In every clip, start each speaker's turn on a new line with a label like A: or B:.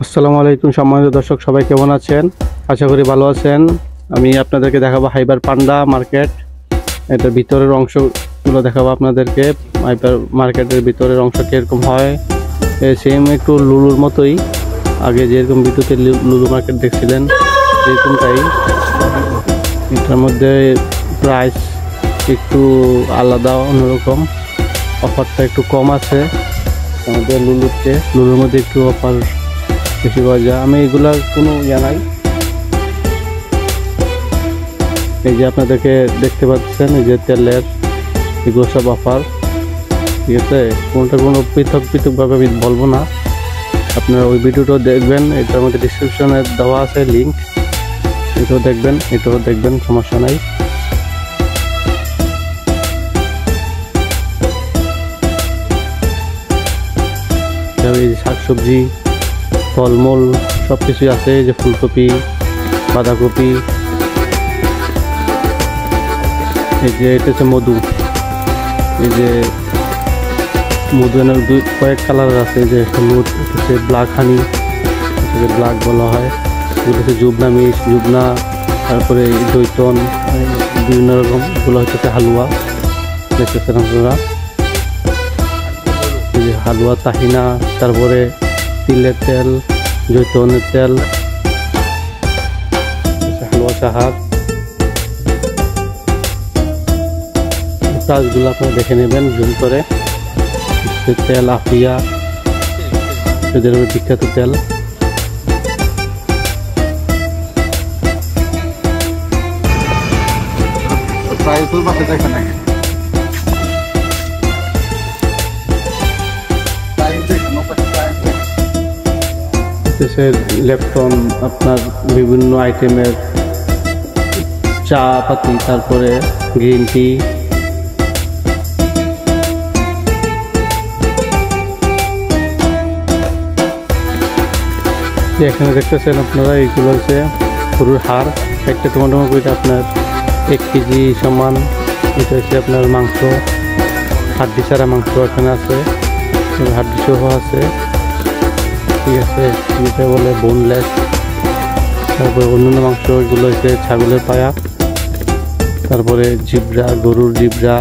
A: আসসালামু আলাইকুম সম্মানিত দর্শক, সবাই কেমন আছেন? আশা করি ভালো আছেন। আমি আপনাদেরকে দেখাবো হাইবার পান্ডা মার্কেট। এটার ভিতরের অংশগুলো দেখাবো আপনাদেরকে। হাইবার মার্কেটের ভিতরের অংশ কীরকম হয়, সেম একটু লুলুর মতোই। আগে যেরকম ভিডিওতে লুলু মার্কেট দেখছিলেন এরকমটাই। এটার মধ্যে প্রাইস একটু আলাদা, অন্যরকম। অফারটা একটু কম আছে আমাদের লুলুর মধ্যে একটু অফার বেশি পাওয়া যায়। আমি এগুলার কোনো নাই। এই যে আপনাদেরকে দেখতে পাচ্ছেন, এই যে তেলের এগুলো সব অফার, ঠিক আছে। কোনটা কোনো পৃথকভাবে আমি বলবো না, আপনারা ওই ভিডিওটাও দেখবেন। এটার মধ্যে ডিসক্রিপশনে দেওয়া আছে লিঙ্ক, এটাও দেখবেন, সমস্যা নাই। এই যে শাকসবজি, ফলমূল সব কিছুই আছে। এই যে ফুলকপি, বাঁধাকপি। এই যে এটা হচ্ছে মধু। এই যে মধু কয়েক কালার আছে, যে হলুদ, হচ্ছে ব্ল্যাক হানি, ব্ল্যাক বলা হয়। এগুলো হচ্ছে জুবনা, তারপরে জৈতন, বিভিন্ন রকম। এগুলো হচ্ছে হালুয়া, দেখতেছেন আপনারা। এই যে হালুয়া, তাহিনা, তারপরে তিলের তেল, জৈতনের তেল, হালুয়া চাহার। প্রাইসগুলো আপনারা দেখে নেবেন জুম করে। তেল আফিয়া, এদের বিখ্যাত তেল। লেপটন, আপনার বিভিন্ন আইটেমের চা পাতি, তারপরে গ্রিন টি। এখানে দেখতেছেন আপনারা, এইগুলো হচ্ছে গরুর হাড়। একটা টমেটো করে আপনার 1 কেজি সমান। এটা হচ্ছে আপনার মাংস, হাড্ডি ছাড়া মাংস এখানে আছে, হাড্ডি সহ আছে, ঠিক আছে। যেটা বলে বোনলেস। তারপরে অন্যান্য মাংস, এগুলো হচ্ছে ছাগলের পায়া, তারপরে জিব্রা, গরুর জিব্রা।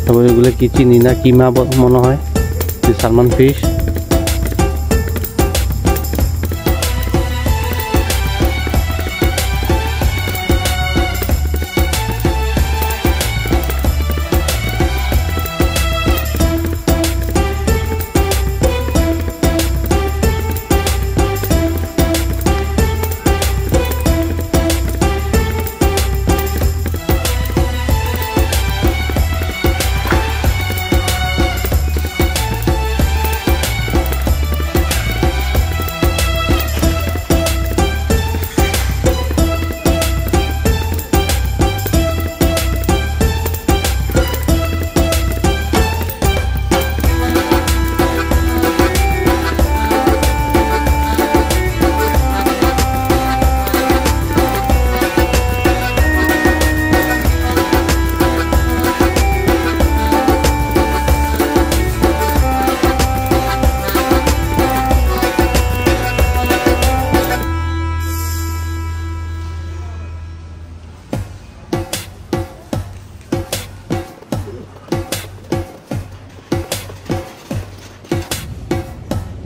A: তারপরে এগুলো কি চিনি না, কিমা মনে হয়, সালমান ফিশ।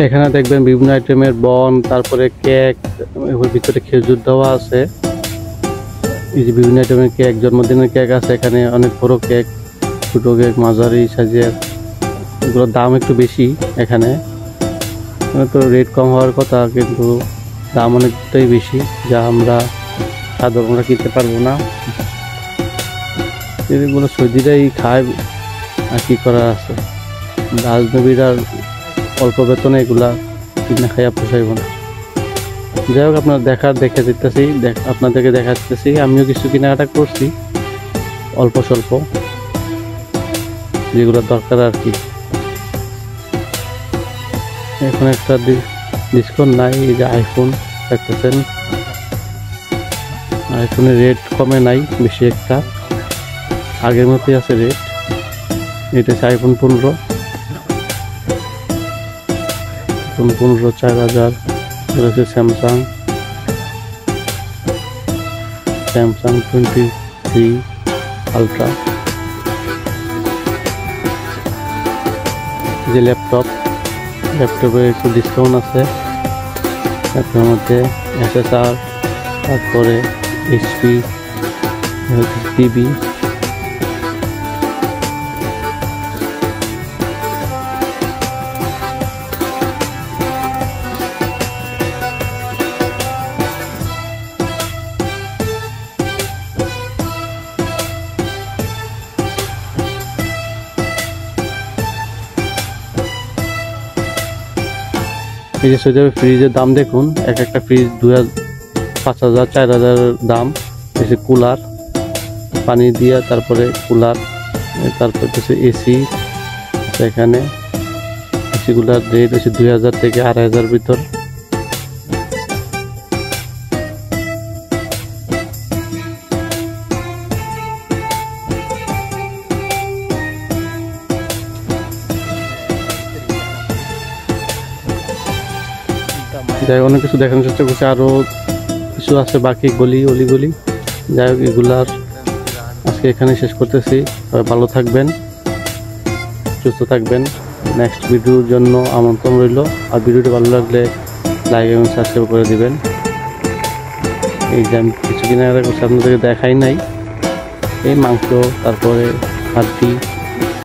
A: এখানে দেখবেন বিভিন্ন আইটেমের বন, তারপরে কেক, এর ভিতরে খেজুর দেওয়া আছে। এই যে বিভিন্ন আইটেমের কেক, জন্মদিনের কেক আছে এখানে, অনেক বড় কেক, ছোট কেক, মাঝারি সাইজের। এগুলোর দাম একটু বেশি এখানে। তো রেট কম হওয়ার কথা, কিন্তু দাম অনেকটাই বেশি, যা আমরা সাধারণরা কিনতে পারবো না। এগুলো সৌদিরাই খায়, আর কি করার আছে। রাজনবীরা অল্প বেতনে এগুলা কিনে খাইয়া পোষাইব না। যাই হোক, আপনার আপনাদেরকে দেখাচ্ছি। আমিও কিছু কেনাকাটা করছি, অল্প স্বল্প, যেগুলো দরকার আর কি। এখন একটা ডিসকাউন্ট নাই। এই যে আইফোন দেখতেছেন, আইফোনের রেট কমে নাই বেশি একটা, আগের মতোই আছে রেট। এটা হচ্ছে আইফোন 15, 15 4000 রয়েছে স্যামসাং 23 আলট্রা, যে ল্যাপটপে একটু ডিসকাউন্ট আছে। ল্যাপটপের মধ্যে SSR, তারপরে HP, টিভি, এই যে সৌদি আরবে ফ্রিজের দাম দেখুন, একটা ফ্রিজ 5,000 4,000 দাম। এসে কুলার পানি দিয়া, তারপরে কুলার, তারপর হচ্ছে এসি। এখানে এসিগুলার রেট হচ্ছে 2,000 থেকে 2,500 ভিতর। যাই হোক, অনেক কিছু দেখানোর চেষ্টা করছি, আরো কিছু আছে বাকি অলিগলি। যাই হোক, এগুলার আজকে এখানে শেষ করতেছি। ভালো থাকবেন, সুস্থ থাকবেন। নেক্সট ভিডিওর জন্য আমন্ত্রণ রইল। আর ভিডিওটি ভালো লাগলে লাইক এবং সাবস্ক্রাইব করে দিবেন। এই যে আমি কিছু কেনাকাটা করছি, আপনাদেরকে দেখাই নাই। এই মাংস, তারপরে হাড্ডি,